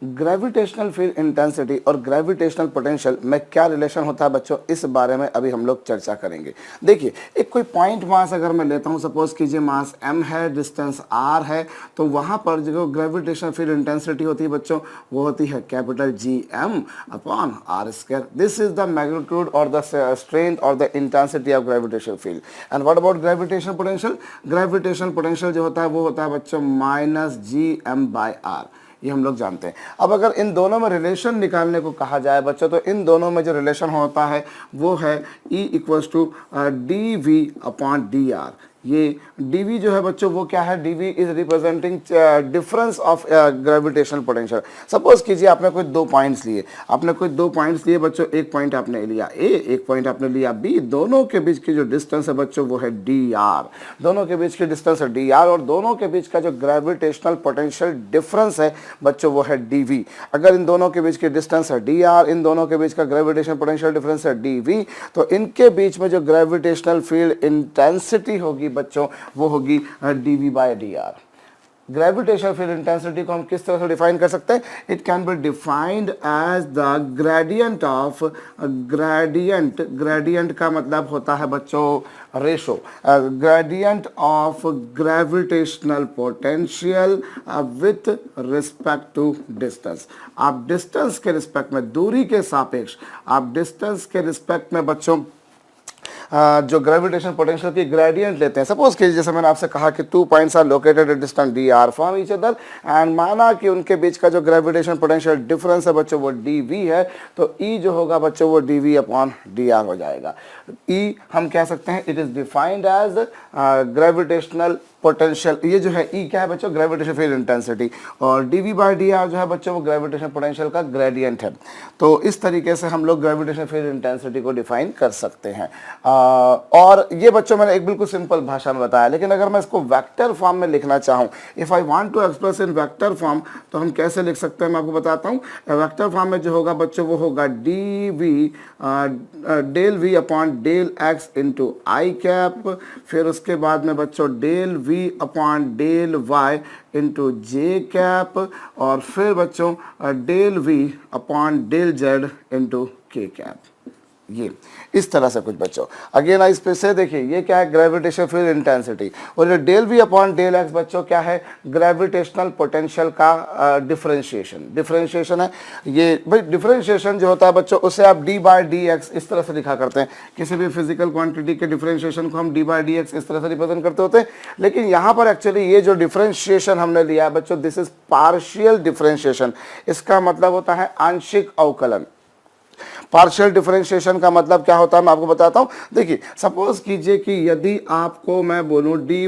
Gravitational field intensity और gravitational potential में क्या रिलेशन होता है बच्चों, इस बारे में अभी हम लोग चर्चा करेंगे। देखिए, एक कोई पॉइंट मास अगर मैं लेता हूँ, सपोज कीजिए मास m है, डिस्टेंस r है, तो वहाँ पर जो ग्रेविटेशनल फील्ड इंटेंसिटी होती है बच्चों, वो होती है capital Gm upon r square. This is the magnitude और द स्ट्रेंथ और the intensity of gravitational field. And what about gravitational potential? Gravitational potential जो होता है वो होता है बच्चों माइनस Gm/r, ये हम लोग जानते हैं। अब अगर इन दोनों में रिलेशन निकालने को कहा जाए बच्चों, तो इन दोनों में जो रिलेशन होता है वो है E equals to dv upon dr। ये dv जो है बच्चों वो क्या है? dv is representing difference of gravitational potential. Suppose कीजिए आपने कोई दो पॉइंट्स लिए, बच्चों, एक पॉइंट आपने लिया a, एक पॉइंट आपने लिया b, दोनों के बीच की जो डिस्टेंस है बच्चों वो है dr, दोनों के बीच की डिस्टेंस है dr, और दोनों के बीच का जो ग्रेविटेशनल पोटेंशियल डिफरेंस है बच्चों वो है dv। अगर इन दोनों के बीच की डिस्टेंस है dr, इन दोनों के बीच का ग्रेविटेशनल पोटेंशियल डिफरेंस है dv, तो इनके बीच में जो ग्रेविटेशनल फील्ड इंटेंसिटी होगी बच्चों वो होगी dv/dr। ग्रेविटेशनल फील्ड इंटेंसिटी को हम किस तरह से डिफाइन कर सकते हैं? It can be defined as the gradient of gradient का मतलब होता है बच्चों ratio, gradient of gravitational potential with respect to distance. आप डिस्टेंस के रिस्पेक्ट में, दूरी के सापेक्ष, आप डिस्टेंस के रिस्पेक्ट में बच्चों जो ग्रेविटेशन पोटेंशियल की ग्रेडियंट लेते हैं। सपोज कि जैसे मैंने आपसे कहा कि 2 points are located at distance dr from each other, and माना कि उनके बीच का जो ग्रेविटेशन पोटेंशियल डिफरेंस है बच्चों वो dv है, तो E जो होगा बच्चों वो dv अपॉन dr हो जाएगा। E हम कह सकते हैं it is defined as gravitational potential, ये जो है E क्या है बच्चों? ग्रेविटेशन फील्ड इंटेंसिटी, और dv/dr जो है बच्चों वो ग्रेविटेशन पोटेंशियल का ग्रेडियंट है। तो इस तरीके से हम लोग ग्रेविटेशन फील्ड इंटेंसिटी को डिफाइन कर सकते हैं। और ये बच्चों मैंने एक बिल्कुल सिंपल भाषा में बताया, लेकिन अगर मैं इसको वेक्टर फॉर्म में लिखना चाहूँ, if I want to express in vector form, तो हम कैसे लिख सकते हैं मैं आपको बताता हूँ। वेक्टर फॉर्म में जो होगा बच्चों वो होगा del v upon del x into I cap, फिर उसके बाद में बच्चों del v upon del y into J cap, और फिर बच्चों del v upon del z into K cap. ये इस तरह से कुछ बच्चों। अगेन इस पे से देखिए ये क्या है? ग्रेविटेशन फील्ड इंटेंसिटी, और ये del V upon del X बच्चों क्या है? ग्रेविटेशनल पोटेंशियल का डिफरेंशिएशन है। ये भाई डिफरेंशिएशन जो होता है बच्चों उसे आप d/dx इस तरह से लिखा करते हैं। किसी भी फिजिकल क्वांटिटी के डिफरेंशिएशन को हम d/dx इस तरह से रिप्रेजेंट करते होते हैं, लेकिन यहाँ पर एक्चुअली ये जो डिफरेंशिएशन हमने लिया है बच्चों, दिस इज पार्शियल डिफरेंशिएशन। इसका मतलब होता है आंशिक अवकलन। पार्शियल डिफरेंशिएशन का मतलब क्या होता है मैं आपको बताता हूं। देखिए, सपोज कीजिए कि यदि आपको मैं बोलूं dy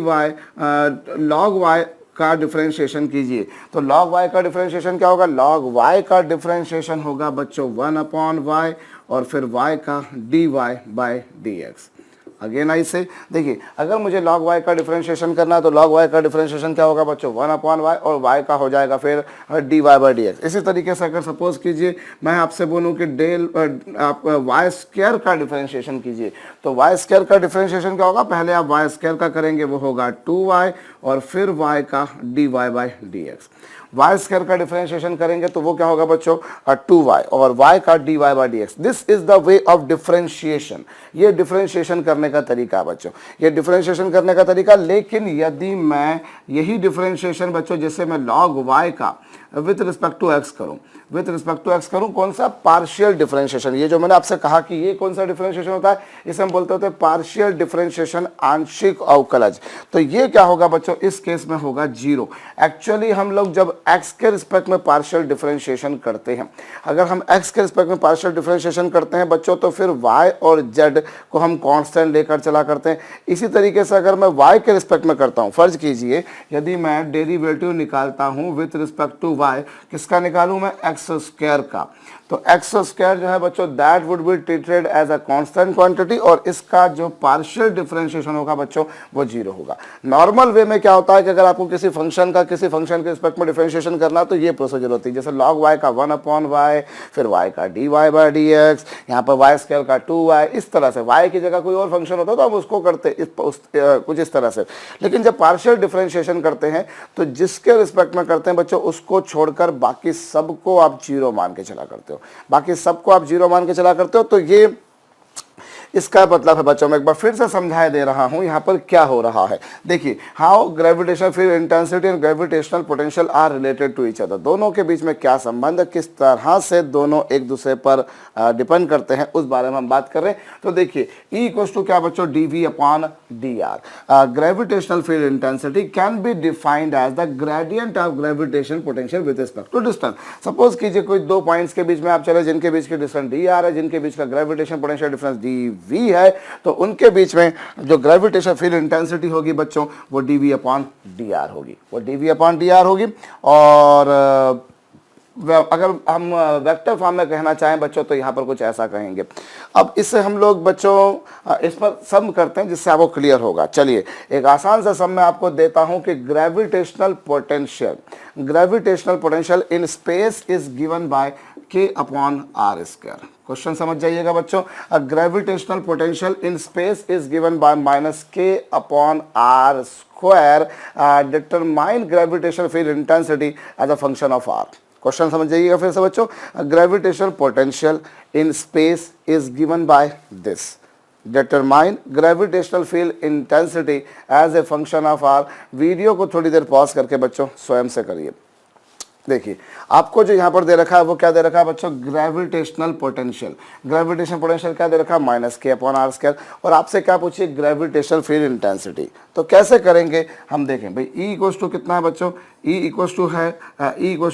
log y का डिफरेंशिएशन कीजिए, तो log y का डिफरेंशिएशन क्या होगा? log y का डिफरेंशिएशन होगा बच्चों 1/y, और फिर y का dy/dx। अगेन आई से देखिए, अगर मुझे log y का डिफरेंशिएशन करना है तो log y का डिफरेंशिएशन क्या होगा बच्चों? 1/y, और y का हो जाएगा फिर dy/dx। इसी तरीके से अगर सपोज कीजिए मैं आपसे बोलूं कि डेल आप y स्क्वायर का डिफरेंशिएशन कीजिए, तो y स्क्वायर का डिफरेंशिएशन क्या होगा? पहले आप y स्क्वायर का करेंगे, वो होगा 2y, और फिर y का dy/dx। y स्क्वायर का डिफरेंशिएशन करेंगे तो वो क्या होगा बच्चों? 2y, और y का dy/dx। This is the way of differentiation. ये डिफरेंशिएशन करने का तरीका है बच्चों, ये डिफरेंशिएशन करने का तरीका। लेकिन यदि मैं यही डिफरेंशिएशन बच्चों जैसे मैं log y का विथ रिस्पेक्ट टू x करूं, कौन सा? Partial differentiation. ये जो मैंने आपसे कहा कि ये कौन सा डिफरेंशिएशन होता है, इसे हम बोलते होते हैं पार्शियल डिफरेंशिएशन, आंशिक अवकलज। तो ये क्या होगा बच्चों? इस केस में होगा 0। एक्चुअली हम लोग जब x के रिस्पेक्ट में पार्शियल डिफरेंशिएशन करते हैं, अगर हम x के रिस्पेक्ट में पार्शियल डिफरेंशिएशन करते हैं बच्चों, तो फिर y और z को हम कांस्टेंट लेकर चला करते हैं। इसी तरीके से अगर मैं y के रिस्पेक्ट में करता हूं, फर्ज कीजिए यदि मैं डेरिवेटिव निकालता हूं विथ रिस्पेक्ट टू y, किसका निकालूं मैं? x स्क्वायर का। तो x स्क्वायर जो है बच्चों that would be treated as a constant quantity, और इसका जो पार्शियल डिफरेंशिएशन होगा बच्चों वो 0 होगा। नॉर्मल वे में क्या होता है कि अगर आपको किसी फंक्शन के रिस्पेक्ट में डिफरेंशिएशन करना, तो ये प्रोसीजर होती है। जैसे log y का 1/y, फिर y का dy/dx, यहाँ पर y स्क्वायर का 2y, इस तरह से। y की जगह कोई और फंक्शन होता तो हम उसको करते कुछ इस तरह से। लेकिन जब पार्शियल डिफरेंशिएशन करते हैं तो जिसके रिस्पेक्ट में करते हैं बच्चों उसको छोड़कर बाकी सबको आप जीरो मान के चला करते हो, बाकी सबको आप जीरो मान के चला करते हो। तो ये इसका मतलब है बच्चों, मैं एक बार फिर से समझाए दे रहा हूं यहाँ पर क्या हो रहा है। देखिए, how gravitational field intensity and gravitational potential are related to each other, दोनों के बीच में क्या संबंध है, किस तरह से दोनों एक दूसरे पर डिपेंड करते हैं, उस बारे में हम बात कर रहे हैं। तो देखिए, ई इक्वल्स टू क्या बच्चों, D V upon D R. Gravitational field intensity can be defined as the gradient of gravitation potential with respect to distance. Suppose कीजिए कोई दो पॉइंट्स के बीच में आप चले, जिनके बीच की डिस्टेंस डी आर है, जिनके बीच का gravitation potential difference D V है, तो उनके बीच में जो ग्रेविटेशन फील्ड इंटेंसिटी होगी बच्चों, वो D V upon D R होगी, वो D V upon D R होगी। और अगर हम वेक्टर फॉर्म में कहना चाहें बच्चों, तो यहाँ पर कुछ ऐसा कहेंगे। अब इससे हम लोग बच्चों इस पर सम करते हैं, जिससे आपको क्लियर होगा। चलिए, एक आसान सा सम मैं आपको देता हूँ कि gravitational potential in space is given by k upon R square. Question समझ जाइएगा बच्चों, gravitational potential in space is given by minus k upon R square, determine gravitational field intensity as a function of R. Question समझ जाइएगा फिर से बच्चों, gravitational potential in space is given by this, determine gravitational field intensity as a function of R. Video को थोड़ी देर pause करके बच्चों स्वयं से करिए। देखिए, आपको जो यहाँ पर दे रखा है वो क्या दे रखा है बच्चों, ग्रेविटेशनल पोटेंशियल। ग्रेविटेशनल पोटेंशियल क्या दे रखा है, minus K upon R square. और आपसे क्या पूछिए, ग्रेविटेशनल फील्ड इंटेंसिटी। तो कैसे करेंगे हम देखें भाई। ई इक्वल्स टू कितना है बच्चों, ई इक्वल्स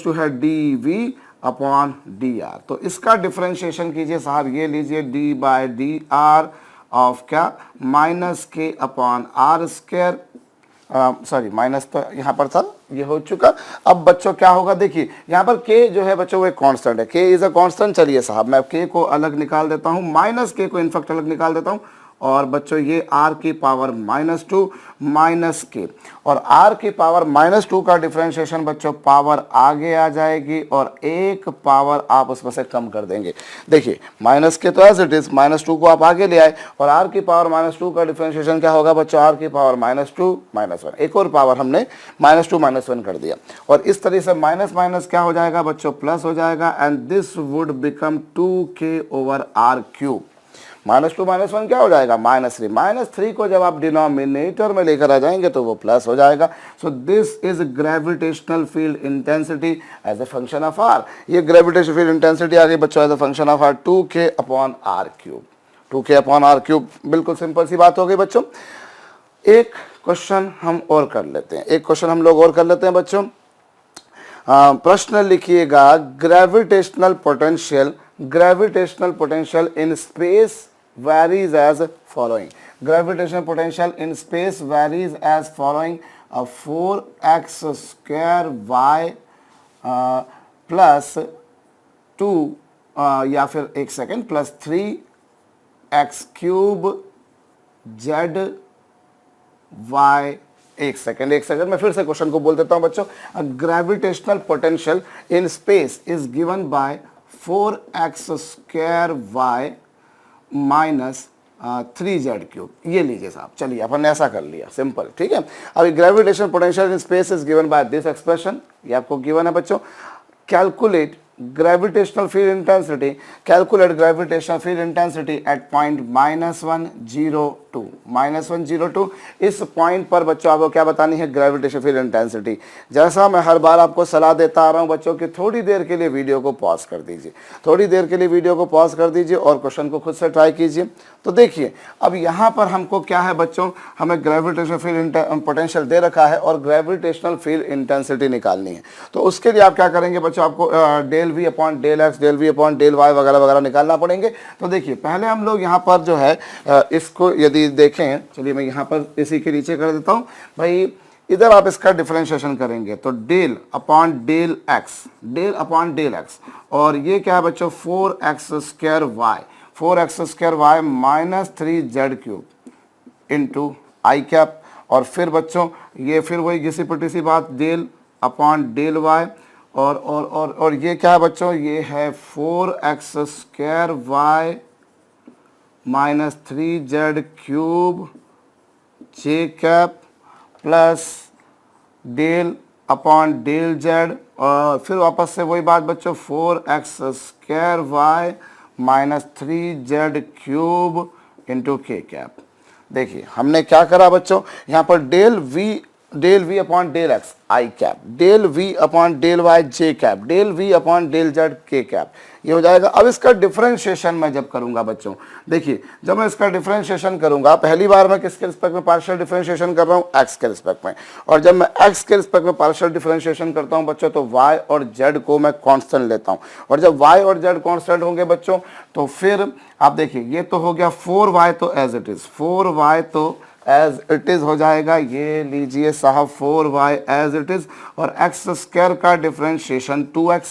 टू है D V upon D R. तो इसका डिफरेंशिएशन कीजिए साहब, ये लीजिए D by D R of क्या, minus K upon R square. Sorry, minus तो यहाँ पर था, ये हो चुका। अब बच्चों क्या होगा, देखिए यहाँ पर k जो है बच्चों वो एक कांस्टेंट है, k इज अ कांस्टेंट। चलिए साहब, मैं k को अलग निकाल देता हूँ, माइनस k को इनफैक्ट अलग निकाल देता हूँ। और बच्चों ये r की पावर -2 माइनस k, और r की पावर -2 का डिफरेंशिएशन बच्चों पावर आगे आ जाएगी और एक पावर आप उसमें से कम कर देंगे। देखिए, माइनस के तो एज इट इज, -2 को आप आगे ले आए, और r की पावर -2 का डिफरेंशिएशन क्या होगा बच्चों, r की पावर -2 -1, एक और पावर हमने -2 -1 कर दिया। और इस तरीके से माइनस माइनस क्या हो जाएगा बच्चों, प्लस हो जाएगा, and this would become 2k over r cube. -2 -1 क्या हो जाएगा, -3। -3 को जब आप डिनोमिनेटर में लेकर आ जाएंगे तो वो प्लस हो जाएगा। So this is gravitational field intensity as a function of R. ये ग्रेविटेशनल फील्ड इंटेंसिटी आ गई बच्चों as a function of R, 2k upon R cube. 2k upon R cube, बिल्कुल सिंपल सी बात हो गई बच्चों। एक क्वेश्चन हम और कर लेते हैं, एक क्वेश्चन हम लोग और कर लेते हैं बच्चों। प्रश्न लिखिएगा, gravitational potential in space varies as following. Gravitational potential in space varies as following: 4x square y plus 2 या फिर एक second plus 3x cube z y। एक सेकेंड मैं फिर से क्वेश्चन को बोल देता हूं बच्चों। Gravitational potential in space is given bye 4x square y minus 3z cube. ये लीजिए साहब, चलिए अपन ने ऐसा कर लिया, सिंपल, ठीक है। अभी gravitational potential in space is given by this expression, ये आपको गिवन है बच्चों। Calculate gravitational field intensity, calculate gravitational field intensity at point -102। इस पॉइंट पर बच्चों आपको क्या बतानी है, ग्रेविटेशनल फील्ड इंटेंसिटी। जैसा मैं हर बार आपको सलाह देता आ रहा हूं बच्चों कि थोड़ी देर के लिए वीडियो को पॉज कर दीजिए, थोड़ी देर के लिए वीडियो को पॉज कर दीजिए और क्वेश्चन को खुद से ट्राई कीजिए। तो देखिए, अब यहाँ पर हमको क्या है बच्चों, हमें ग्रेविटेशनल फील्ड पोटेंशियल दे रखा है और ग्रेविटेशनल फील्ड इंटेंसिटी निकालनी है। तो उसके लिए आप क्या करेंगे बच्चों, आपको del V upon del X, del V upon del Y वगैरह वगैरह निकालना पड़ेंगे। तो देखिए, पहले हम लोग यहाँ पर जो है इसको यदि देखें, चलिए मैं यहाँ पर इसी के नीचे कर देता हूँ भाई। इधर आप इसका डिफरेंशिएशन करेंगे तो डेल अपॉन डेल एक्स, और ये क्या है बच्चों, 4x square Y minus 3z cube into I cap. और फिर बच्चों ये फिर वही घिसी पिटी सी बात, डेल अपॉन डेल वाई, और ये क्या है बच्चों, ये है 4x square Y minus 3z cube J cap plus del upon del Z, और फिर वापस से वही बात बच्चों 4x² y minus 3z cube into K cap. देखिए हमने क्या करा बच्चों, यहाँ पर del V upon del X I cap, del V upon del Y J cap, del V upon del Z K cap, ये हो जाएगा। अब इसका डिफरेंशिएशन मैं जब करूंगा बच्चों, देखिए जब मैं इसका डिफरेंशिएशन करूंगा, पहली बार मैं किसके रिस्पेक्ट में पार्शियल डिफरेंशिएशन कर रहा हूँ, एक्स के रिस्पेक्ट में, और जब मैं एक्स के रिस्पेक्ट में पार्शियल डिफरेंशिएशन करता हूँ बच्चों तो वाई और जेड को मैं कांस्टेंट लेता हूँ, और जब वाई और जेड कांस्टेंट होंगे बच्चों तो फिर आप देखिए ये तो हो गया 4y तो एज इट इज, 4y तो एज इट इज हो जाएगा, ये लीजिए साहब 4y एज इट इज, और एक्स स्क्वायर का डिफरेंशिएशन 2x,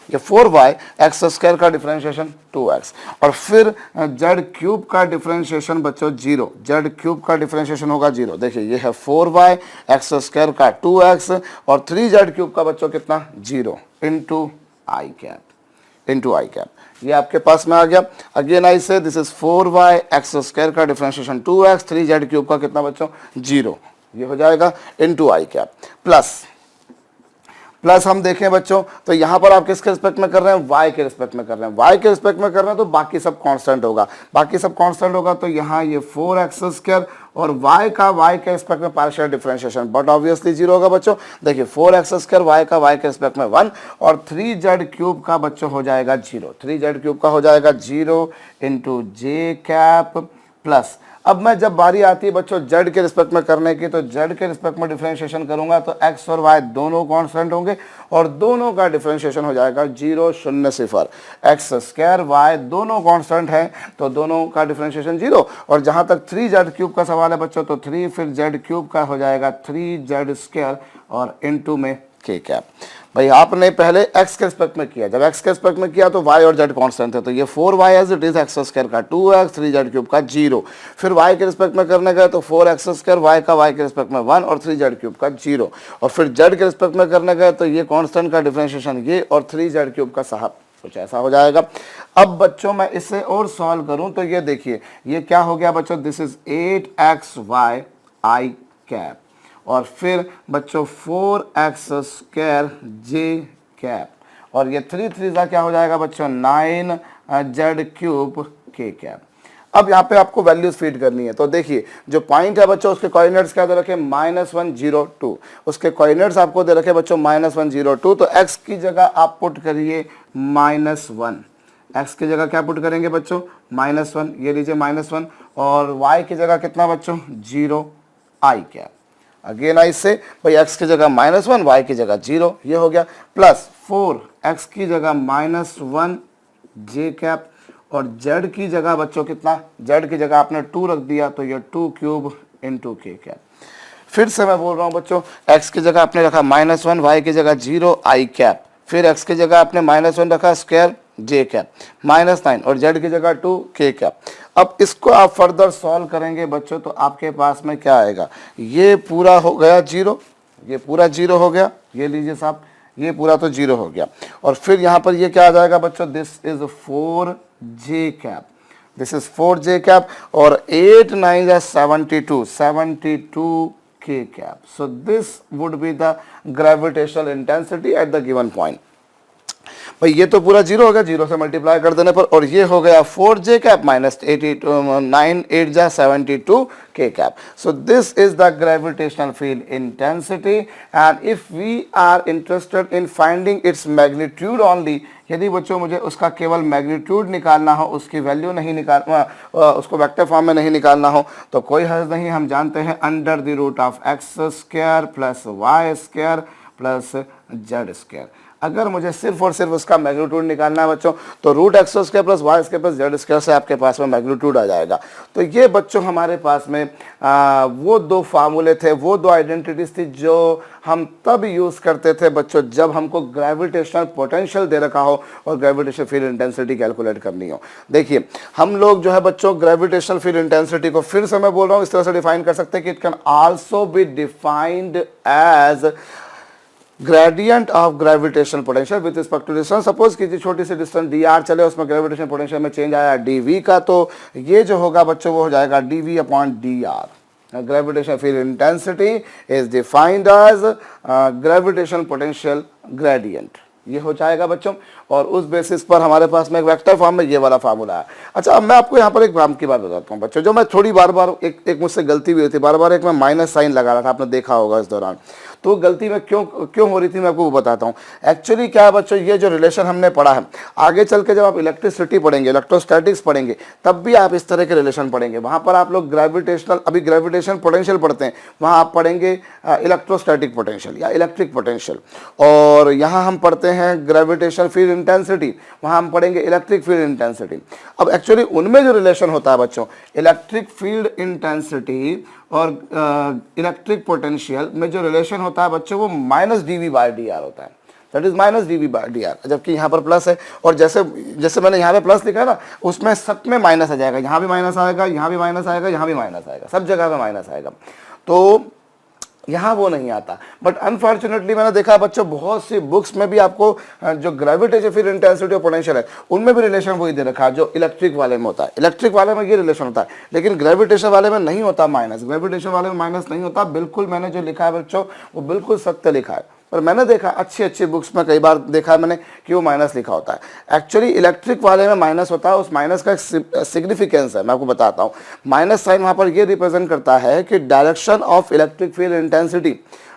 ये 4y एक्स स्क्वायर का डिफरेंशिएशन 2x, और फिर जेड क्यूब का डिफरेंशिएशन बच्चों 0, जेड क्यूब का डिफरेंशिएशन होगा 0। देखिए ये है 4y एक्स स्क्वायर का 2x और 3z क्यूब का बच्चों कितना 0 into I cap, into I cap, ये आपके पास में आ गया। अगेन आई से this is 4y x square का डिफरेंशिएशन 2x, 3z क्यूब का कितना बच्चों 0, ये हो जाएगा इंटू आई कैप, प्लस हम देखें बच्चों तो यहाँ पर आप किसके रिस्पेक्ट में कर रहे हैं, y के रिस्पेक्ट में कर रहे हैं, y के रिस्पेक्ट में कर रहे हैं तो बाकी सब कांस्टेंट होगा, बाकी सब कांस्टेंट होगा तो यहाँ ये 4x² और y का y के रिस्पेक्ट में पार्शियल डिफरेंशिएशन, बट ऑब्वियसली 0 होगा बच्चों। देखिए 4x² y का y के रिस्पेक्ट में 1 और 3z क्यूब का बच्चों हो जाएगा 0, 3z क्यूब का हो जाएगा 0 इंटू जे कैप प्लस। अब मैं जब बारी आती है बच्चों z के रिस्पेक्ट में करने की तो z के रिस्पेक्ट में डिफरेंशिएशन करूंगा तो x और y दोनों कांस्टेंट होंगे और दोनों का डिफरेंशिएशन हो जाएगा 0 0 0, x² y दोनों कांस्टेंट हैं तो दोनों का डिफरेंशिएशन 0, और जहां तक 3z क्यूब का सवाल है बच्चों तो 3 फिर z क्यूब का हो जाएगा 3z² और इनटू में के कैप। भाई आपने पहले x के रिस्पेक्ट में किया, जब x के रिस्पेक्ट में किया तो y और z कांस्टेंट थे तो ये 4y as it is X square का 2x, 3z क्यूब का 0, फिर y के रिस्पेक्ट में करने गए तो 4x² y का y के रिस्पेक्ट में 1 और 3z क्यूब का 0, और फिर z के रिस्पेक्ट में करने गए तो ये कांस्टेंट का डिफरेंशिएशन ये और 3z क्यूब का साहब कुछ ऐसा हो जाएगा। अब बच्चों मैं इसे और सॉल्व करूं तो ये देखिए ये क्या हो गया बच्चों, this is 8xy I cap और फिर बच्चों 4x² जे कैप और ये 3 3 क्या हो जाएगा बच्चों 9z क्यूब के कैप। अब यहाँ पे आपको वैल्यूज फीड करनी है तो देखिए जो पॉइंट है बच्चों उसके कोऑर्डिनेट्स क्या दे रखे -1 0 2, उसके कोऑर्डिनेट्स आपको दे रखे बच्चों -1 0 2, तो x की जगह आप पुट करिए -1, x की जगह क्या पुट करेंगे बच्चों -1, ये लीजिए -1, और y की जगह कितना बच्चों 0 आई कैप। अगेन आई से भाई x की जगह -1 y की जगह 0, ये हो गया, प्लस 4 x की जगह -1 जे कैप और z की जगह बच्चों कितना, z की जगह आपने 2 रख दिया तो ये 2 क्यूब इंटू के कैप। फिर से मैं बोल रहा हूँ बच्चों x की जगह आपने रखा -1 y की जगह 0 आई कैप, फिर x की जगह आपने -1 रखा स्क्वायर जे कैप -9 और z की जगह 2 के कैप। अब इसको आप फर्दर सॉल्व करेंगे बच्चों तो आपके पास में क्या आएगा, ये पूरा हो गया 0, ये पूरा 0 हो गया, ये लीजिए साहब ये पूरा तो 0 हो गया, और फिर यहाँ पर ये क्या आ जाएगा बच्चों, this is 4j cap, this is 4j cap और 8 9 72 72 k cap. So this would be the gravitational intensity at the given point. भाई ये तो पूरा 0 हो गया, 0 से मल्टीप्लाई कर देने पर, और ये हो गया 4j cap minus 9 8 72 k cap. So this is the gravitational field intensity, and if we are interested in finding its magnitude only, यदि बच्चों मुझे उसका केवल मैग्नीट्यूड निकालना हो, उसकी वैल्यू नहीं निकालना, उसको वेक्टर फॉर्म में नहीं निकालना हो तो कोई हर्ज नहीं, हम जानते हैं under the root of X square plus Y square plus Z square. अगर मुझे सिर्फ और सिर्फ उसका मैग्नीट्यूड निकालना है बच्चों तो root X square plus Y square plus Z square से आपके पास में मैग्नीट्यूड आ जाएगा। तो ये बच्चों हमारे पास में वो दो फार्मूले थे, वो दो आइडेंटिटीज थी जो हम तब यूज़ करते थे बच्चों जब हमको ग्रेविटेशनल पोटेंशियल दे रखा हो और ग्रेविटेशनल फील्ड इंटेंसिटी कैलकुलेट करनी हो। देखिए हम लोग जो है बच्चों ग्रेविटेशनल फील्ड इंटेंसिटी को फिर से मैं बोल रहा हूँ इस तरह से डिफाइन कर सकते हैं कि it can also be defined as gradient of gravitational potential with respect to distance. Suppose कीजिए छोटी सी डिस्टेंस dr चले, उसमें ग्रेविटेशनल पोटेंशियल में चेंज आया dv का, तो ये जो होगा बच्चों वो हो जाएगा dv upon dr। Gravitational field intensity is defined as gravitational potential gradient. ये हो जाएगा बच्चों, और उस बेसिस पर हमारे पास में एक वेक्टर फॉर्म में ये वाला फार्मूला है। अच्छा, अब मैं आपको यहाँ पर एक काम की बात बताता हूँ बच्चों, जो मैं थोड़ी बार बार एक मुझसे गलती भी हुई थी, बार बार एक मैं माइनस साइन लगा रहा था, आपने देखा होगा इस दौरान, तो गलती में क्यों हो रही थी मैं आपको वो बताता हूँ। एक्चुअली क्या है बच्चों, ये जो रिलेशन हमने पढ़ा है, आगे चल के जब आप इलेक्ट्रिसिटी पढ़ेंगे, इलेक्ट्रोस्टैटिक्स पढ़ेंगे, तब भी आप इस तरह के रिलेशन पढ़ेंगे। वहाँ पर आप लोग ग्रेविटेशनल, अभी ग्रेविटेशन पोटेंशियल पढ़ते हैं, वहाँ आप पढ़ेंगे इलेक्ट्रोस्टैटिक पोटेंशियल या इलेक्ट्रिक पोटेंशियल, और यहाँ हम पढ़ते हैं ग्रेविटेशन फील्ड इंटेंसिटी, वहाँ हम पढ़ेंगे इलेक्ट्रिक फील्ड इंटेंसिटी। अब एक्चुअली उनमें जो रिलेशन होता है बच्चों, इलेक्ट्रिक फील्ड इंटेंसिटी और इलेक्ट्रिक पोटेंशियल में जो रिलेशन होता है बच्चों, वो माइनस dV/dr होता है, दैट इज माइनस dV/dr, जबकि यहाँ पर प्लस है। और जैसे जैसे मैंने यहाँ पे प्लस लिखा है ना, उसमें सब में माइनस आ जाएगा, यहाँ भी माइनस आएगा, यहाँ भी माइनस आएगा, यहाँ भी माइनस आएगा, सब जगह पे माइनस आएगा। तो यहाँ वो नहीं आता। बट अनफॉर्चुनेटली मैंने देखा बच्चों, बहुत सी बुक्स में भी आपको जो ग्रेविटेशन फील्ड इंटेंसिटी और पोटेंशियल है, उनमें भी रिलेशन वही दे रखा है जो इलेक्ट्रिक वाले में होता है। इलेक्ट्रिक वाले में ये रिलेशन होता है, लेकिन ग्रेविटेशन वाले में नहीं होता माइनस। ग्रेविटेशन वाले में माइनस नहीं होता। बिल्कुल मैंने जो लिखा है बच्चों, वो बिल्कुल सत्य लिखा है। पर मैंने देखा अच्छी बुक्स में कई बार देखा है मैंने कि वो माइनस लिखा होता है। एक्चुअली इलेक्ट्रिक वाले में माइनस होता है। उस माइनस का एक सिग्निफिकेंस है, मैं आपको बताता हूँ। माइनस साइन वहाँ पर ये रिप्रेजेंट करता है कि direction of electric field intensity,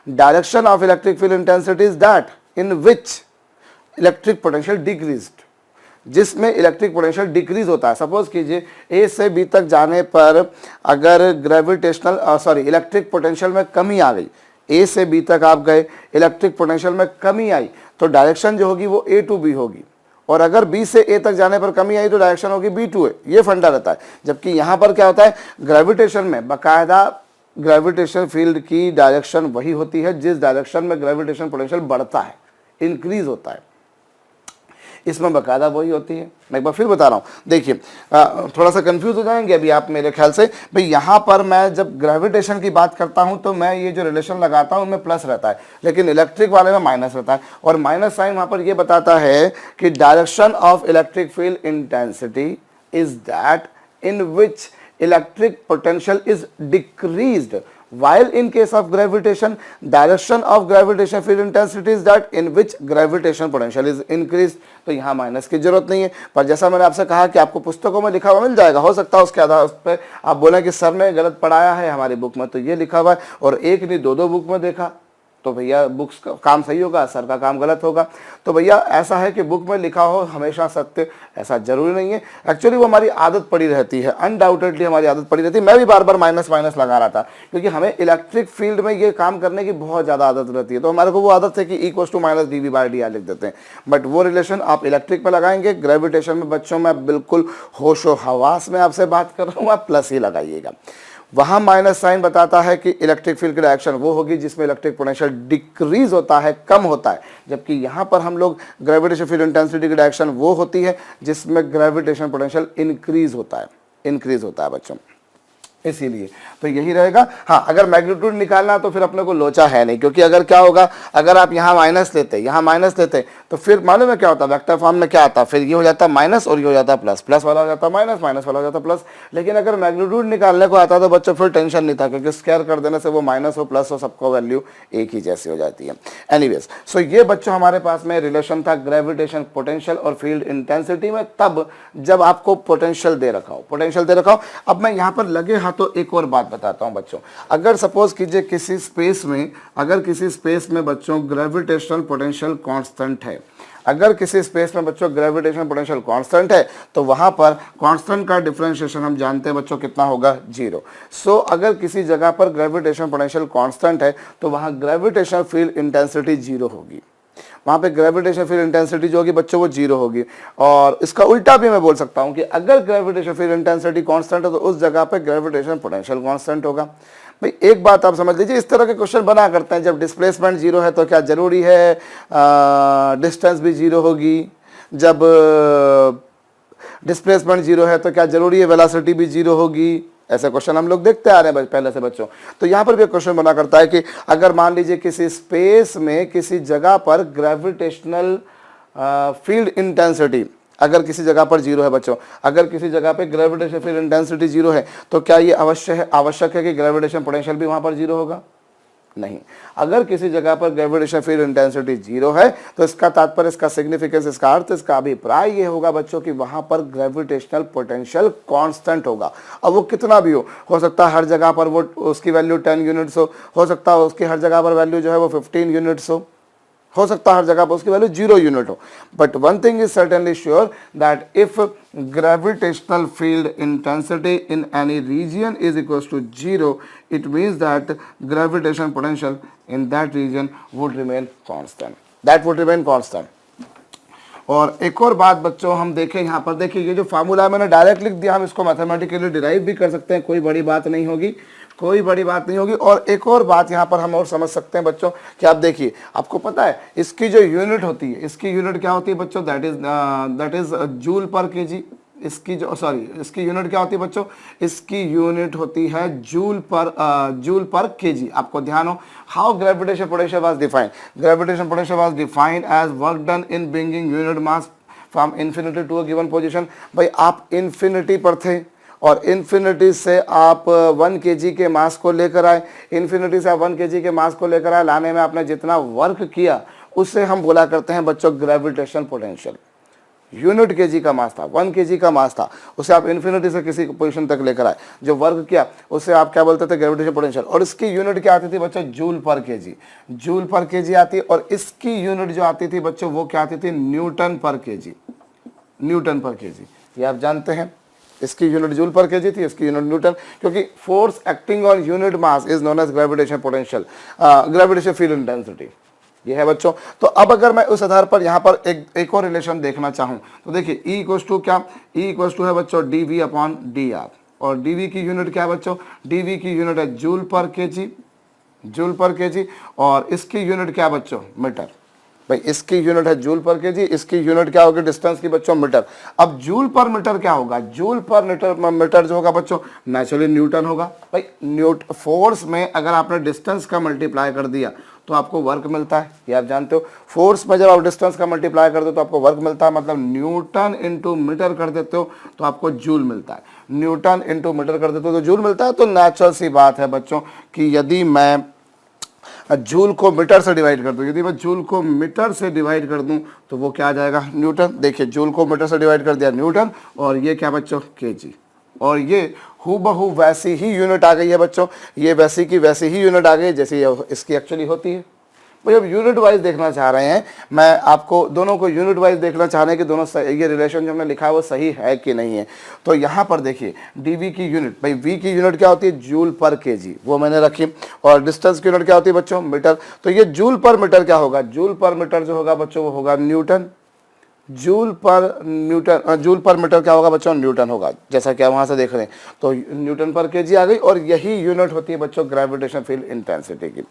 direction of electric field intensity is that in which electric potential decreased, जिसमें इलेक्ट्रिक पोटेंशियल डिक्रीज होता है। सपोज कीजिए ए से बी तक जाने पर अगर ग्रेविटेशनल इलेक्ट्रिक पोटेंशियल में कमी आ गई, ए से बी तक आप गए, इलेक्ट्रिक पोटेंशियल में कमी आई, तो डायरेक्शन जो होगी वो ए टू बी होगी। और अगर बी से ए तक जाने पर कमी आई तो डायरेक्शन होगी बी टू ए। ये फंडा रहता है। जबकि यहाँ पर क्या होता है, ग्रेविटेशन में बाकायदा ग्रेविटेशन फील्ड की डायरेक्शन वही होती है जिस डायरेक्शन में ग्रेविटेशन पोटेंशियल बढ़ता है, इंक्रीज होता है, इसमें बाकायदा वही होती है। मैं एक बार फिर बता रहा हूँ, देखिए थोड़ा सा कंफ्यूज हो जाएंगे अभी आप मेरे ख्याल से। भाई यहाँ पर मैं जब ग्रेविटेशन की बात करता हूँ तो मैं ये जो रिलेशन लगाता हूँ उनमें प्लस रहता है, लेकिन इलेक्ट्रिक वाले में माइनस रहता है। और माइनस साइन वहाँ पर ये बताता है कि direction of electric field intensity is that in which electric potential is decreased, while in case of gravitation direction of gravitation field intensity is that in which gravitation potential is increased। तो यहाँ minus की जरूरत नहीं है। पर जैसा मैंने आपसे कहा कि आपको पुस्तकों में लिखा हुआ मिल जाएगा, हो सकता है उसके आधार पर आप बोलें कि सर ने गलत पढ़ाया है हमारी बुक में, तो ये लिखा हुआ है। और एक नहीं दो बुक में देखा तो भैया बुक्स का काम सही होगा, सर का काम गलत होगा। तो भैया ऐसा है कि बुक में लिखा हो हमेशा सत्य, ऐसा जरूरी नहीं है। एक्चुअली वो हमारी आदत पड़ी रहती है, अनडाउटेडली हमारी आदत पड़ी रहती है। मैं भी बार बार माइनस लगा रहा था, क्योंकि हमें इलेक्ट्रिक फील्ड में ये काम करने की बहुत ज़्यादा आदत रहती है। तो हमारे को वो आदत है कि इक्वल्स टू माइनस dV/dr लिख देते हैं। बट वो रिलेशन आप इलेक्ट्रिक में लगाएंगे, ग्रेविटेशन में बच्चों में बिल्कुल होशो हवास में आपसे बात कर रहा हूँ, आप प्लस ही लगाइएगा। वहाँ माइनस साइन बताता है कि इलेक्ट्रिक फील्ड की डायरेक्शन वो होगी जिसमें इलेक्ट्रिक पोटेंशियल डिक्रीज होता है, कम होता है। जबकि यहाँ पर हम लोग ग्रेविटेशन फील्ड इंटेंसिटी की डायरेक्शन वो होती है जिसमें ग्रेविटेशन पोटेंशियल इंक्रीज होता है बच्चों। इसीलिए तो यही रहेगा। हाँ, अगर मैग्नीट्यूड निकालना तो फिर अपने को लोचा है नहीं, क्योंकि अगर क्या होगा, अगर आप यहाँ माइनस लेते, यहाँ माइनस लेते, तो फिर मालूम है क्या होता है, वेक्टर फॉर्म में क्या आता है, फिर ये हो जाता है माइनस और ये हो जाता है प्लस, प्लस वाला हो जाता है माइनस, माइनस वाला हो जाता है प्लस। लेकिन अगर मैग्नीट्यूड निकालने को आता तो बच्चों फिर टेंशन नहीं था, क्योंकि स्क्वायर कर देने से वो माइनस हो प्लस हो सबको वैल्यू एक ही जैसी हो जाती है। एनीवेज, सो ये बच्चों हमारे पास में रिलेशन था ग्रेविटेशन पोटेंशियल और फील्ड इंटेंसिटी में, तब जब आपको पोटेंशियल दे रखा हो। अब मैं यहाँ पर लगे हाथों एक और बात बताता हूं बच्चों। अगर सपोज कीजिए किसी स्पेस में बच्चों ग्रेविटेशनल पोटेंशियल कांस्टेंट है, अगर किसी स्पेस में बच्चों ग्रेविटेशनल पोटेंशियल कांस्टेंट है, तो वहां पर कांस्टेंट का डिफरेंशिएशन हम जानते हैं बच्चों कितना होगा, 0। सो अगर किसी जगह पर ग्रेविटेशनल पोटेंशियल कांस्टेंट है तो वहां ग्रेविटेशनल फील्ड इंटेंसिटी 0 होगी। वहाँ पे ग्रेविटेशन फील्ड इंटेंसिटी जो होगी बच्चों वो 0 होगी। और इसका उल्टा भी मैं बोल सकता हूँ कि अगर ग्रेविटेशन फील्ड इंटेंसिटी कांस्टेंट है तो उस जगह पे ग्रेविटेशन पोटेंशियल कांस्टेंट होगा। भाई एक बात आप समझ लीजिए, इस तरह के क्वेश्चन बना करते हैं, जब डिस्प्लेसमेंट 0 है तो क्या जरूरी है डिस्टेंस भी 0 होगी, जब डिस्प्लेसमेंट 0 है तो क्या जरूरी है वेलोसिटी भी 0 होगी। ऐसे क्वेश्चन हम लोग देखते आ रहे हैं पहले से बच्चों। तो यहाँ पर भी क्वेश्चन बना करता है कि अगर मान लीजिए किसी स्पेस में किसी जगह पर ग्रेविटेशनल फील्ड इंटेंसिटी अगर किसी जगह पर जीरो है बच्चों, अगर किसी जगह पे ग्रेविटेशन फील्ड इंटेंसिटी जीरो है तो क्या ये आवश्यक है कि ग्रेविटेशन पोटेंशियल भी वहां पर जीरो होगा? नहीं। अगर किसी जगह पर ग्रेविटेशन फील्ड इंटेंसिटी जीरो है तो इसका तात्पर्य, इसका सिग्निफिकेंस, इसका अर्थ, इसका अभिप्राय ये होगा बच्चों कि वहां पर ग्रेविटेशनल पोटेंशियल कांस्टेंट होगा। अब वो कितना भी हो सकता है हर जगह पर वो उसकी वैल्यू 10 यूनिट्स हो सकता है उसकी हर जगह पर वैल्यू जो है वो 15 यूनिट्स हो सकता है हर जगह पर उसकी वैल्यू 0 यूनिट हो। But one thing is certainly sure that if gravitational field intensity in any region is equals to 0, it means that gravitation potential in that region would remain constant. That would remain constant. और एक और बात बच्चों हम देखें, यहाँ पर देखिए ये जो फार्मूला मैंने डायरेक्ट लिख दिया, हम इसको मैथमेटिकली डिराइव भी कर सकते हैं, कोई बड़ी बात नहीं होगी, कोई बड़ी बात नहीं होगी। और एक और बात यहाँ पर हम और समझ सकते हैं बच्चों कि आप देखिए, आपको पता है इसकी जो यूनिट होती है, इसकी यूनिट क्या होती है बच्चों? दैट इज जूल पर केजी। इसकी जो इसकी यूनिट क्या होती है बच्चों? इसकी यूनिट होती है जूल पर केजी। आपको ध्यान हो how gravitation potential was defined. Gravitation potential was defined as work done in bringing unit mass from infinity to a given position. भाई आप इन्फिनिटी पर थे और इन्फिनिटी से आप 1 kg के मास को लेकर आए, इन्फिनिटी से आप 1 kg के मास को लेकर आए, लाने में आपने जितना वर्क किया उससे हम बोला करते हैं बच्चों ग्रेविटेशन पोटेंशियल। यूनिट केजी का मास था, 1 kg का मास था, उसे आप इन्फिनिटी से किसी पोजीशन तक लेकर आए, जो वर्क किया उससे आप क्या बोलते थे? Gravitation potential. और इसकी यूनिट क्या आती थी बच्चों? जूल पर केजी। जूल पर केजी आती है। और इसकी यूनिट जो आती थी बच्चों वो क्या आती थी? न्यूटन पर केजी। न्यूटन पर केजी, ये आप जानते हैं। इसकी यूनिट जूल पर केजी थी, इसकी यूनिट न्यूटन, क्योंकि force acting on unit mass is known as gravitation potential, gravitation field intensity, ये है बच्चों। तो अब अगर मैं उस आधार पर यहाँ पर एक और रिलेशन देखना चाहूँ तो देखिए E इक्वल्स टू क्या? E इक्वल्स टू है बच्चों dV अपॉन dr। और dV की यूनिट क्या है बच्चों? dV की यूनिट है जूल पर केजी, जूल पर केजी। और इसकी यूनिट क्या है बच्चों? मीटर। भाई इसकी यूनिट है जूल पर केजी, इसकी यूनिट क्या होगी डिस्टेंस की बच्चों? मीटर। अब जूल पर मीटर क्या होगा? जूल पर मीटर जो होगा बच्चों नेचुरली न्यूटन होगा। भाई फोर्स में अगर आपने डिस्टेंस का मल्टीप्लाई कर दिया तो आपको वर्क मिलता है, ये आप जानते हो। फोर्स में जब आप डिस्टेंस का मल्टीप्लाई कर दो तो आपको वर्क मिलता है, मतलब न्यूटन इंटू मीटर कर देते हो तो आपको जूल मिलता है। न्यूटन इंटू मीटर कर देते हो तो जूल मिलता है। तो नेचुरल सी बात है बच्चों कि यदि मैं जूल को मीटर से डिवाइड कर दूं, यदि मैं जूल को मीटर से डिवाइड कर दूं तो वो क्या आ जाएगा? न्यूटन। देखिए जूल को मीटर से डिवाइड कर दिया न्यूटन, और ये क्या बच्चों? केजी। और ये हूबहू वैसी ही यूनिट आ गई है बच्चों, ये वैसी की वैसी ही यूनिट आ गई जैसी इसकी एक्चुअली होती है। भाई अब यूनिट वाइज देखना चाह रहे हैं, मैं आपको दोनों को यूनिट वाइज देखना चाह रहे हैं कि दोनों ये रिलेशन जो हमने लिखा है वो सही है कि नहीं है। तो यहाँ पर देखिए dV की यूनिट, भाई V की यूनिट क्या होती है? जूल पर केजी, वो मैंने रखी। और डिस्टेंस की यूनिट क्या होती है बच्चों? मीटर। तो ये जूल पर मीटर क्या होगा? जूल पर मीटर जो होगा बच्चों वो होगा न्यूटन। जूल पर मीटर क्या होगा बच्चों? न्यूटन होगा, जैसा कि आप वहाँ से देख रहे हैं। तो न्यूटन पर केजी आ गई, और यही यूनिट होती है बच्चों ग्रेविटेशन फील्ड इंटेंसिटी की।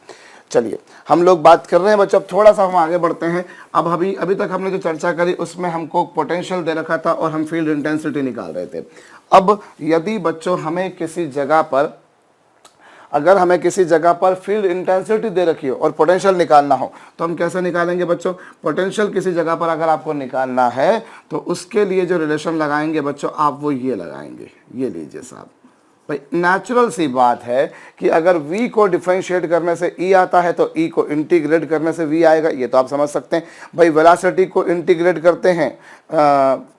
चलिए हम लोग बात कर रहे हैं बच्चों, अब थोड़ा सा हम आगे बढ़ते हैं। अब अभी तक हमने जो चर्चा करी उसमें हमको पोटेंशियल दे रखा था और हम फील्ड इंटेंसिटी निकाल रहे थे। अब यदि बच्चों हमें किसी जगह पर, अगर हमें किसी जगह पर फील्ड इंटेंसिटी दे रखी हो और पोटेंशियल निकालना हो तो हम कैसे निकालेंगे बच्चों? पोटेंशियल किसी जगह पर अगर आपको निकालना है तो उसके लिए जो रिलेशन लगाएंगे बच्चों आप वो ये लगाएंगे, ये लीजिए साहब। भाई नेचुरल सी बात है कि अगर v को डिफरेंशिएट करने से e आता है तो e को इंटीग्रेट करने से v आएगा, ये तो आप समझ सकते हैं। भाई वेलोसिटी को इंटीग्रेट करते हैं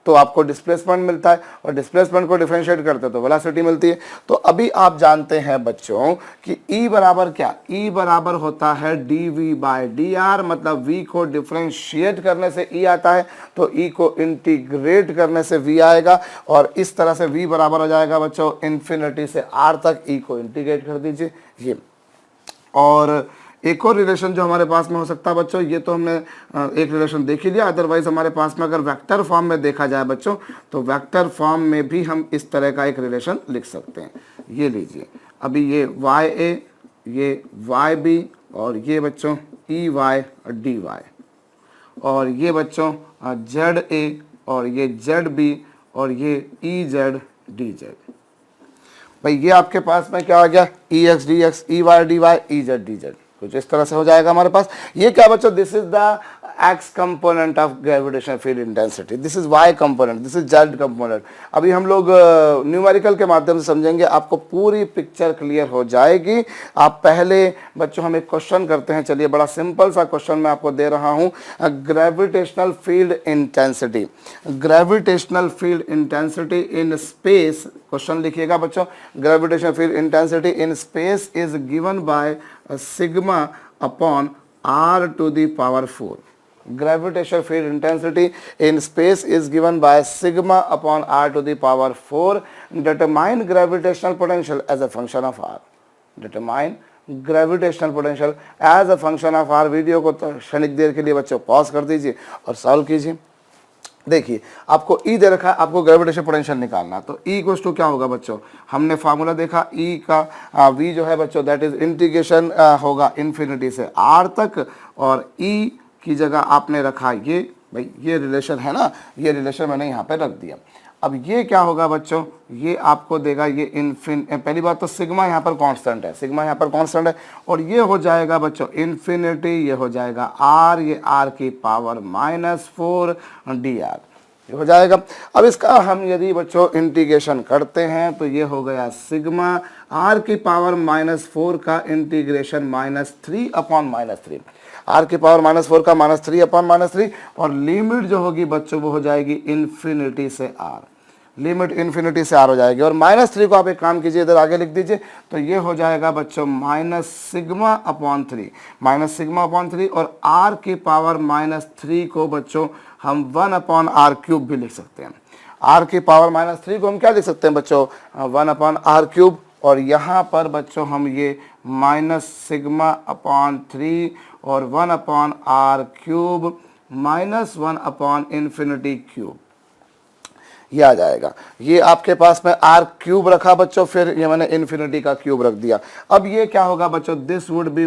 तो आपको डिस्प्लेसमेंट मिलता है, और डिस्प्लेसमेंट को डिफरेंशिएट करते हैं तो वेलोसिटी मिलती है। तो अभी आप जानते हैं बच्चों कि E बराबर क्या? E बराबर होता है dV/dr, मतलब v को डिफरेंशिएट करने से E आता है तो E को इंटीग्रेट करने से v आएगा, और इस तरह से v बराबर हो जाएगा बच्चों इन्फिनिटी से r तक। E को इंटीग्रेट कर दीजिए ये। और एक और रिलेशन जो हमारे पास में हो सकता है बच्चों, ये तो हमने एक रिलेशन देख ही लिया, अदरवाइज हमारे पास में अगर वेक्टर फॉर्म में देखा जाए बच्चों तो वेक्टर फॉर्म में भी हम इस तरह का एक रिलेशन लिख सकते हैं। ये लीजिए, अभी ये YA, ये YB, और ये बच्चों EY/dy, और ये बच्चों ZA, और ये ZB, और ये EZ/dz। भाई ये आपके पास में क्या आ गया? EX/dx, EY/dy, EZ/dz। कुछ इस तरह से हो जाएगा हमारे पास। ये क्या बच्चों? This is the x component of gravitational field intensity, this is y component, this is z component। अभी हम लोग न्यूमेरिकल के माध्यम से समझेंगे, आपको पूरी पिक्चर क्लियर हो जाएगी। आप पहले बच्चों हम एक क्वेश्चन करते हैं, चलिए बड़ा सिंपल सा क्वेश्चन मैं आपको दे रहा हूं। Gravitational field intensity, gravitational field intensity in space, question लिखिएगा बच्चों, gravitational field intensity in space is given by sigma upon r to the power 4। Gravitational field intensity in space is given by sigma upon r to the power 4। Determine gravitational potential as a function of r। Determine gravitational potential as a function of r। Video को तो क्षणिक देर के लिए बच्चों pause कर दीजिए और solve कीजिए। देखिए आपको E दे रखा है, आपको ग्रेविटेशन पोटेंशियल निकालना, तो E इक्वल्स टू क्या होगा बच्चों, हमने फार्मूला देखा E का V जो है बच्चों दैट इज इंटीग्रेशन होगा इन्फिनिटी से R तक, और E की जगह आपने रखा ये, भाई ये रिलेशन है ना, ये रिलेशन मैंने यहाँ पे रख दिया। अब ये क्या होगा बच्चों, ये आपको देगा ये पहली बात तो सिग्मा यहाँ पर कांस्टेंट है, सिग्मा यहाँ पर कांस्टेंट है, और ये हो जाएगा बच्चों इन्फिनिटी, ये हो जाएगा आर, ये आर की पावर -4 डी आर, ये हो जाएगा। अब इसका हम यदि बच्चों इंटीग्रेशन करते हैं तो ये हो गया सिग्मा आर की पावर -4 का इंटीग्रेशन -3 अपॉन -3, आर की पावर -4 का -3 अपॉन -3, और लिमिट जो होगी बच्चों वो हो जाएगी इन्फिनिटी से आर, लिमिट इन्फिनिटी से आर हो जाएगी। और -3 को आप एक काम कीजिए, इधर आगे लिख दीजिए, तो ये हो जाएगा बच्चों -सिग्मा अपॉन 3, -सिग्मा अपॉन 3, और आर की पावर -3 को बच्चों हम 1 अपॉन आर क्यूब भी लिख सकते हैं। आर की पावर -3 को हम क्या लिख सकते हैं बच्चों, 1 अपॉन आर क्यूब, और यहाँ पर बच्चों हम ये -सिग्मा अपॉन 3 और 1 upon R cube -1 upon infinity cube, ये आ जाएगा। ये आपके पास में आर क्यूब रखा बच्चों, फिर ये मैंने इन्फिनिटी का क्यूब रख दिया। अब ये क्या होगा बच्चों, this would be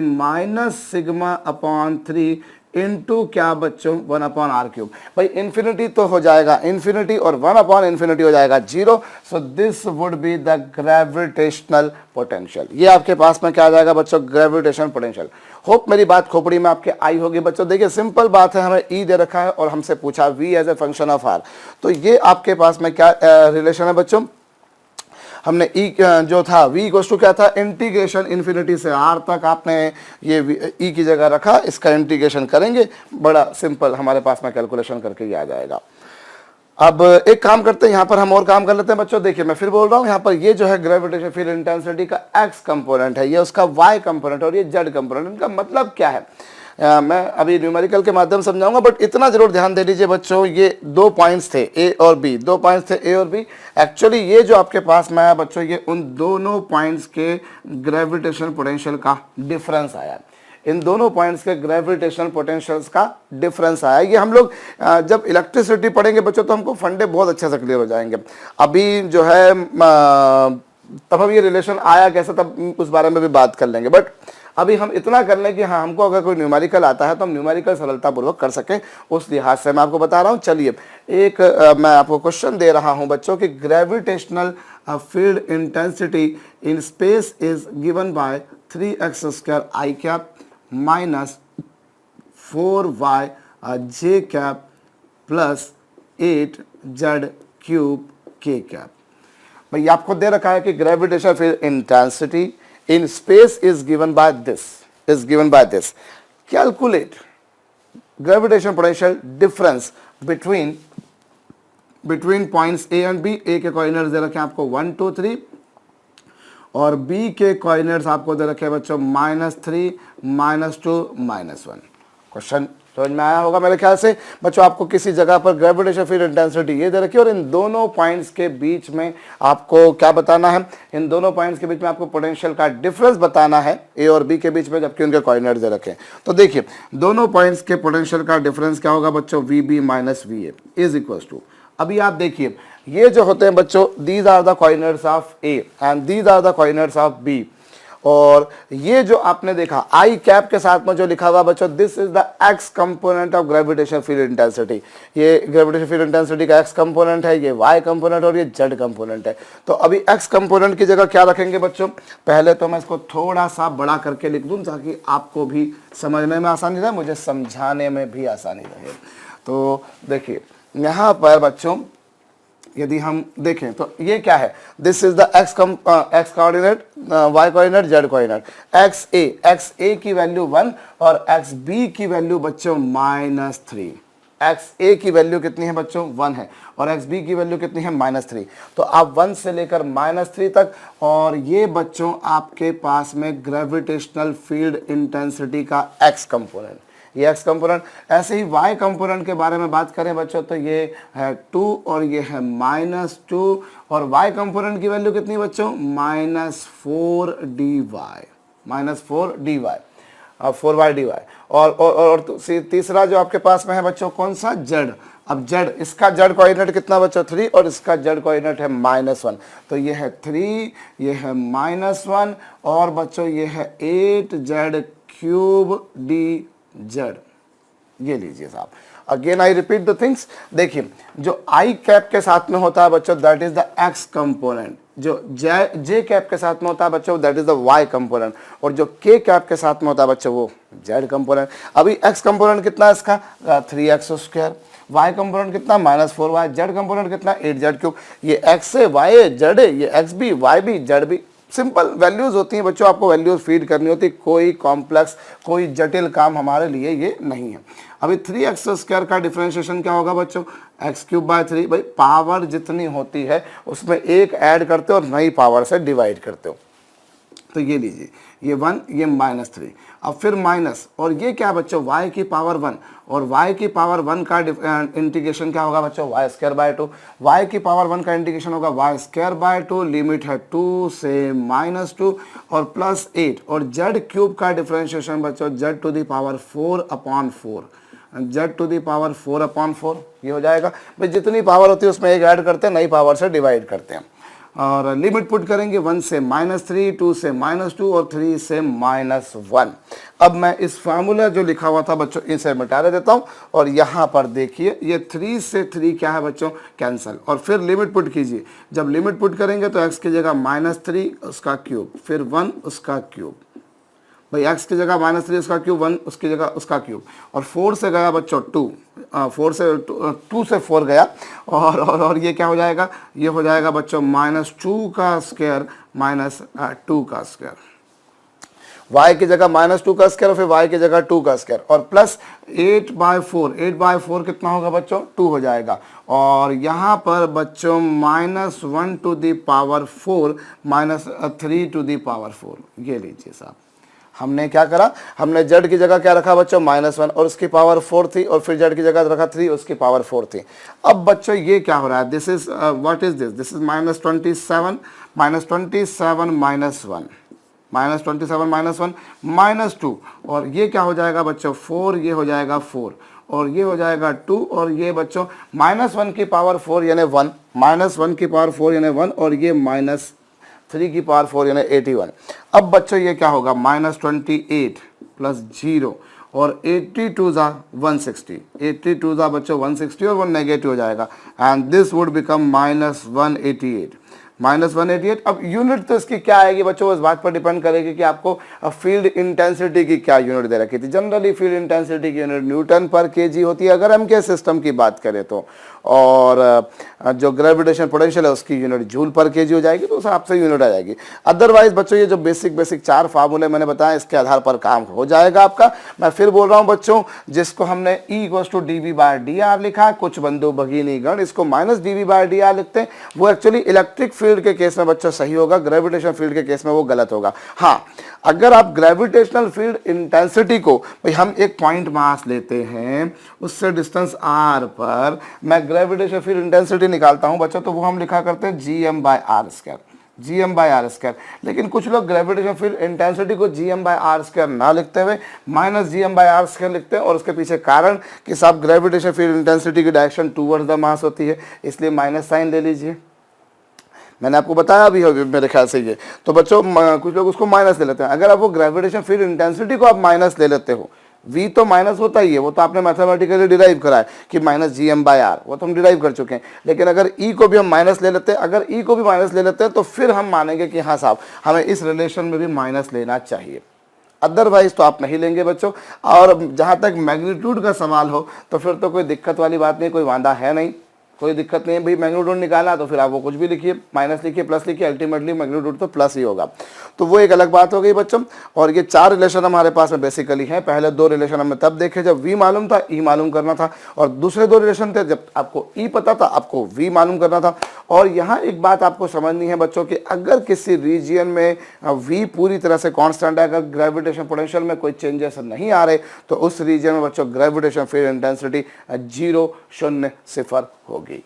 -sigma upon 3 into क्या बच्चों 1 अपॉन आर क्यूब। भाई इन्फिनिटी तो हो जाएगा इन्फिनिटी, और 1 अपॉन इन्फिनिटी हो जाएगा 0, so this would be the gravitational potential. ये आपके पास में क्या आ जाएगा बच्चों, ग्रेविटेशनल पोटेंशियल। होप मेरी बात खोपड़ी में आपके आई होगी बच्चों। देखिए सिंपल बात है, हमें ई दे रखा है और हमसे पूछा V as a function of R, तो ये आपके पास में क्या रिलेशन है बच्चों, हमने ई जो था v इक्वल्स टू क्या था, इंटीग्रेशन इन्फिनिटी से r तक, आपने ये ई की जगह रखा, इसका इंटीग्रेशन करेंगे, बड़ा सिंपल हमारे पास में कैलकुलेशन करके ये आ जाएगा। अब एक काम करते हैं, यहाँ पर हम और काम कर लेते हैं बच्चों। देखिए मैं फिर बोल रहा हूँ, यहाँ पर ये जो है ग्रेविटेशन फील्ड इंटेंसिटी का x कंपोनेंट है, ये उसका y कंपोनेंट और ये z कंपोनेंट, इनका मतलब क्या है मैं अभी न्यूमेरिकल के माध्यम से समझाऊंगा, बट इतना जरूर ध्यान दे लीजिए बच्चों, ये 2 पॉइंट्स थे ए और बी, 2 पॉइंट्स थे ए और बी। एक्चुअली ये जो आपके पास में आया बच्चों, ये उन दोनों पॉइंट्स के ग्रेविटेशनल पोटेंशियल का डिफरेंस आया, इन दोनों पॉइंट्स के ग्रेविटेशनल पोटेंशियल्स का डिफरेंस आया। ये हम लोग जब इलेक्ट्रिसिटी पढ़ेंगे बच्चों तो हमको फंडे बहुत अच्छे से क्लियर हो जाएंगे। अभी जो है तब हम ये रिलेशन आया कैसे, तब उस बारे में भी बात कर लेंगे, बट अभी हम इतना कर लें कि हाँ हमको अगर कोई न्यूमेरिकल आता है तो हम न्यूमेरिकल सरलतापूर्वक कर सकें, उस लिहाज से मैं आपको बता रहा हूँ। चलिए एक मैं आपको क्वेश्चन दे रहा हूँ बच्चों कि gravitational field intensity in space is given bye 3x² i cap minus 4y j cap plus 8z cube k cap. भाई आपको दे रखा है कि gravitational field intensity in space is given by this, calculate gravitational potential difference between points A and B। A के coordinates दे रखे हैं आपको 1 2 3, और B के कोऑर्डिनेट्स आपको दे रखे हैं बच्चों -3 -2 -1। क्वेश्चन समझ में आया होगा मेरे ख्याल से बच्चों। आपको किसी जगह पर ग्रेविटेशनल फील्ड इंटेंसिटी ये दे रखी है, और इन दोनों पॉइंट्स के बीच में आपको क्या बताना है, इन दोनों पॉइंट्स के बीच में आपको पोटेंशियल का डिफरेंस बताना है ए और बी के बीच में, जबकि उनके कोऑर्डिनेट्स दे रखे हैं। तो देखिए दोनों पॉइंट्स के पोटेंशियल का डिफरेंस क्या होगा बच्चों, VB minus VA is equals to, अभी आप देखिए ये जो होते हैं बच्चों, these are the coordinates of A and these are the coordinates of B, और ये जो आपने देखा आई कैप के साथ में जो लिखा हुआ बच्चों, this is the X component of gravitation field intensity. ये ग्रेविटेशन फील्ड इंटेंसिटी का एक्स कंपोनेंट है, ये वाई कंपोनेंट और ये जेड कंपोनेंट है। तो अभी एक्स कंपोनेंट की जगह क्या रखेंगे बच्चों, पहले तो मैं इसको थोड़ा सा बड़ा करके लिख दूं ताकि आपको भी समझने में आसानी रहे, मुझे समझाने में भी आसानी रहे। तो देखिए यहाँ पर बच्चों यदि हम देखें तो ये क्या है, this is the X coordinate, Y coordinate, Z coordinate. X A की वैल्यू 1 और एक्स बी की वैल्यू बच्चों -3। एक्स ए की वैल्यू कितनी है बच्चों 1 है और एक्स बी की वैल्यू कितनी है -3। तो आप 1 से लेकर -3 तक, और ये बच्चों आपके पास में ग्रेविटेशनल फील्ड इंटेंसिटी का एक्स कंपोनेंट, ये एक्स कंपोनेंट। ऐसे ही वाई कंपोनेंट के बारे में बात करें बच्चों तो ये है 2 और ये है -2, और वाई कंपोनेंट की वैल्यू कितनी बच्चों -4 dy, 4y dy। और तीसरा जो आपके पास में है बच्चों कौन सा, जेड। अब जेड, इसका जेड कोऑर्डिनेट कितना बच्चों 3 और इसका जेड कोऑर्डिनेट है -1। तो ये है 3, ये है -1 और बच्चों ये है 8z³ dz। ये लीजिए साहब, again I repeat the things. देखिए जो आई कैप के साथ में होता है बच्चों that is the X component, जो जे कैप के साथ में होता है बच्चों that is the Y component, और जो के कैप के साथ में होता है बच्चों वो जेड कंपोनेंट। अभी एक्स कंपोनेंट कितना है इसका 3x², वाई कंपोनेंट कितना -4y, जेड कंपोनेंट कितना 8z³। ये एक्स है, वाई है, जेड है, ये एक्स भी, वाई भी, जेड भी। सिंपल वैल्यूज होती हैं बच्चों, आपको वैल्यूज फीड करनी होती है, कोई कॉम्प्लेक्स कोई जटिल काम हमारे लिए ये नहीं है। अभी 3x² का डिफरेंशिएशन क्या होगा बच्चों, x³/3। भाई पावर जितनी होती है उसमें एक ऐड करते हो और नई पावर से डिवाइड करते हो। तो ये लीजिए, ये 1, ये -3, अब फिर माइनस, और ये क्या बच्चों y की पावर 1, और y की पावर 1 का इंटीग्रेशन क्या होगा बच्चों y²/2। y की पावर 1 का इंटीग्रेशन होगा y²/2, लिमिट है 2 से -2 और +8, और z³ का डिफरेंशिएशन बच्चों z⁴/4, z⁴/4 ये हो जाएगा। भाई जितनी पावर होती है उसमें एक ऐड करते हैं, नई पावर से डिवाइड करते हैं, और लिमिट पुट करेंगे 1 से -3, 2 से -2 और 3 से -1। अब मैं इस फार्मूला जो लिखा हुआ था बच्चों इसे मिटा देता हूँ, और यहाँ पर देखिए ये 3 से 3 क्या है बच्चों कैंसल, और फिर लिमिट पुट कीजिए। जब लिमिट पुट करेंगे तो x की जगह -3 उसका क्यूब, फिर 1 उसका क्यूब, भाई x की जगह -3 उसका क्यूब, 1 उसकी जगह उसका क्यूब, और 4 से गया बच्चों 2, 2 से 4 गया, और ये क्या हो जाएगा, ये हो जाएगा बच्चों -2 का स्क्वायर -2 का स्क्वायर, y की जगह -2 का स्क्वायर और फिर y की जगह 2 का स्क्वायर, और प्लस 8/4, 8/4 कितना होगा बच्चों 2 हो जाएगा, और यहाँ पर बच्चों -1 to the power 4 -3 to the power 4। ये लीजिए साहब, हमने क्या करा, हमने z की जगह क्या रखा बच्चों -1 और उसकी पावर 4 थी, और फिर z की जगह रखा 3 उसकी पावर 4 थी। अब बच्चों ये क्या हो रहा है, this is what is this, this is -27 -1 -2, और ये क्या हो जाएगा बच्चों 4, ये हो जाएगा 4 और ये हो जाएगा 2, और ये बच्चों -1 की पावर 4 यानी 1, -1 की पावर 4 यानी 1, और ये -3 की पावर 4 यानी 81। अब बच्चों ये क्या होगा -28 + 0 और 82 ज़ा 160, 82 ज़ा बच्चों 160 और 1 नेगेटिव हो जाएगा, एंड दिस वुड बिकम -188। अब यूनिट तो इसकी क्या आएगी बच्चों, इस बात पर डिपेंड करेगी कि आपको फील्ड इंटेंसिटी की क्या यूनिट दे रखी थी। जनरली फील्ड इंटेंसिटी की यूनिट न्यूटन पर केजी होती है अगर हम के सिस्टम की बात करें तो, और जो ग्रेविटेशन पोटेंशियल है उसकी यूनिट जूल पर केजी हो जाएगी, तो उस हिसाब से यूनिट आ जाएगी। अदरवाइज बच्चों ये जो बेसिक 4 फार्मूले मैंने बताया इसके आधार पर काम हो जाएगा आपका। मैं फिर बोल रहा हूँ बच्चों, जिसको हमने E = dV/dr लिखा है, कुछ बंधु भगिनी गण इसको -dV/dr लिखते हैं, वो एक्चुअली इलेक्ट्रिक फील्ड के केस में बच्चों सही होगा, ग्रेविटेशनल फील्ड के केस में वो गलत होगा। हाँ, अगर आप ग्रेविटेशनल फील्ड इंटेंसिटी को, भाई हम एक पॉइंट मास लेते हैं, उससे डिस्टेंस r पर मैं ग्रेविटेशनल फील्ड इंटेंसिटी निकालता हूं बच्चों, तो वो हम लिखा करते हैं gm/r², gm/r²। लेकिन कुछ लोग ग्रेविटेशनल फील्ड इंटेंसिटी को gm/r² ना लिखते हुए -gm/r² लिखते हैं, और उसके पीछे कारण कि साहब ग्रेविटेशनल फील्ड इंटेंसिटी की डायरेक्शन टूवर्ड्स द मास होती है, इसलिए माइनस साइन ले लीजिए। मैंने आपको बताया भी है मेरे ख्याल से ये। तो बच्चों कुछ लोग उसको माइनस ले लेते हैं। अगर आप वो ग्रेविटेशन फील्ड इंटेंसिटी को आप माइनस ले लेते हो, v तो माइनस होता ही है, वो तो आपने मैथमेटिकली डिराइव करा है कि माइनस GM/r, वो तो हम डिराइव कर चुके हैं। लेकिन अगर e को भी हम माइनस ले लेते हैं, अगर e को भी माइनस ले लेते हैं तो फिर हम मानेंगे कि हाँ साहब हमें इस रिलेशन में भी माइनस लेना चाहिए, अदरवाइज तो आप नहीं लेंगे बच्चों। और जहाँ तक मैग्नीट्यूड का सवाल हो तो फिर तो कोई दिक्कत वाली बात नहीं, कोई वादा है नहीं, कोई दिक्कत नहीं है भाई। मैग्नीट्यूड निकालना तो फिर आप वो कुछ भी लिखिए, माइनस लिखिए, प्लस लिखिए, अल्टीमेटली मैग्नीट्यूड तो प्लस ही होगा। तो वो एक अलग बात हो गई बच्चों। और ये 4 रिलेशन हमारे पास में बेसिकली हैं। पहले 2 रिलेशन हमें तब देखे जब v मालूम था, e मालूम करना था, और दूसरे 2 रिलेशन थे जब आपको e पता था, आपको v मालूम करना था। और यहाँ एक बात आपको समझनी है बच्चों कि अगर किसी रीजियन में v पूरी तरह से कांस्टेंट है, अगर ग्रेविटेशन पोटेंशियल में कोई चेंजेस नहीं आ रहे, तो उस रीजियन में बच्चों ग्रेविटेशन फील्ड इंटेंसिटी 0 0 0 होगी।